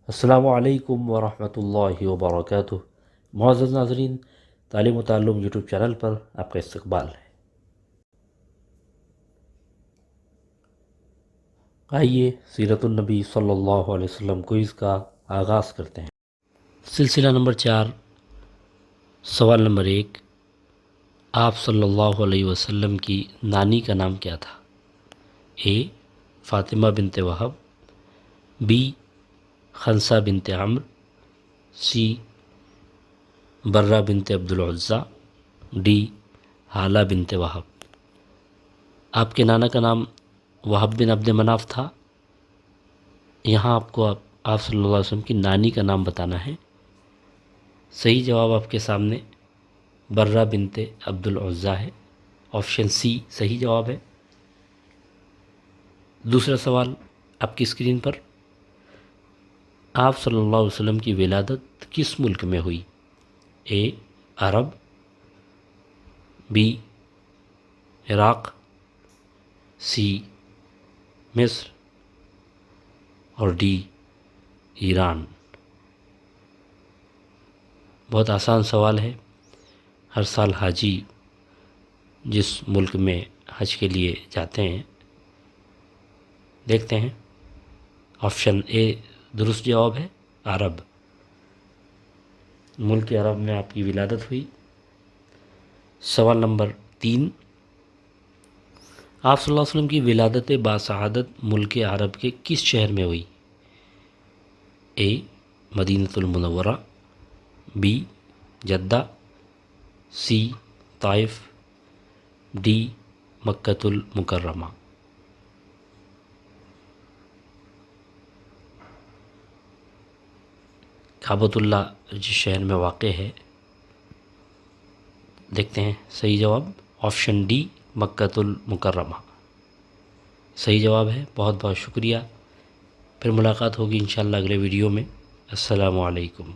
السلام علیکم ورحمۃ اللہ وبرکاتہ۔ معزز ناظرین، تعلیم و تعلم یوٹیوب چینل پر آپ کا استقبال ہے۔ آئیے سیرت النبی صلی اللہ علیہ وسلم کوئز کا آغاز کرتے ہیں۔ سلسلہ نمبر 4، سوال نمبر 1، آپ صلی اللہ علیہ وسلم کی نانی کا نام کیا تھا؟ اے فاطمہ بنت وہب، بی خنسہ بنت عمرو، سی برہ بنت عبد العزیٰ، ڈی ہالہ بنت وہب۔ آپ کے نانا کا نام وہب بن عبد مناف تھا۔ یہاں آپ کو آپ صلی اللہ علیہ وسلم کی نانی کا نام بتانا ہے۔ صحیح جواب آپ کے سامنے برہ بنت عبد العزیٰ ہے۔ آپشن سی صحیح جواب ہے۔ دوسرا سوال آپ کی اسکرین پر، آپ صلی اللہ علیہ وسلم کی ولادت کس ملک میں ہوئی؟ اے عرب، بی عراق، سی مصر اور ڈی ایران۔ بہت آسان سوال ہے۔ ہر سال حاجی جس ملک میں حج کے لیے جاتے ہیں، دیکھتے ہیں۔ آپشن اے درست جواب ہے، عرب۔ ملک عرب میں آپ کی ولادت ہوئی۔ سوال نمبر 3، آپ صلی اللہ علیہ وسلم کی ولادت باسعادت ملک عرب کے کس شہر میں ہوئی؟ A Madinah al-Munawwarah, B Jeddah, C Taif, D Makkah al-Mukarramah. کعبۃ اللہ جس شہر میں واقع ہے، دیکھتے ہیں صحیح جواب۔ آپشن ڈی مکۃ المکرمہ صحیح جواب ہے۔ بہت بہت شکریہ۔ پھر ملاقات ہوگی انشاءاللہ اگلے ویڈیو میں۔ السلام علیکم۔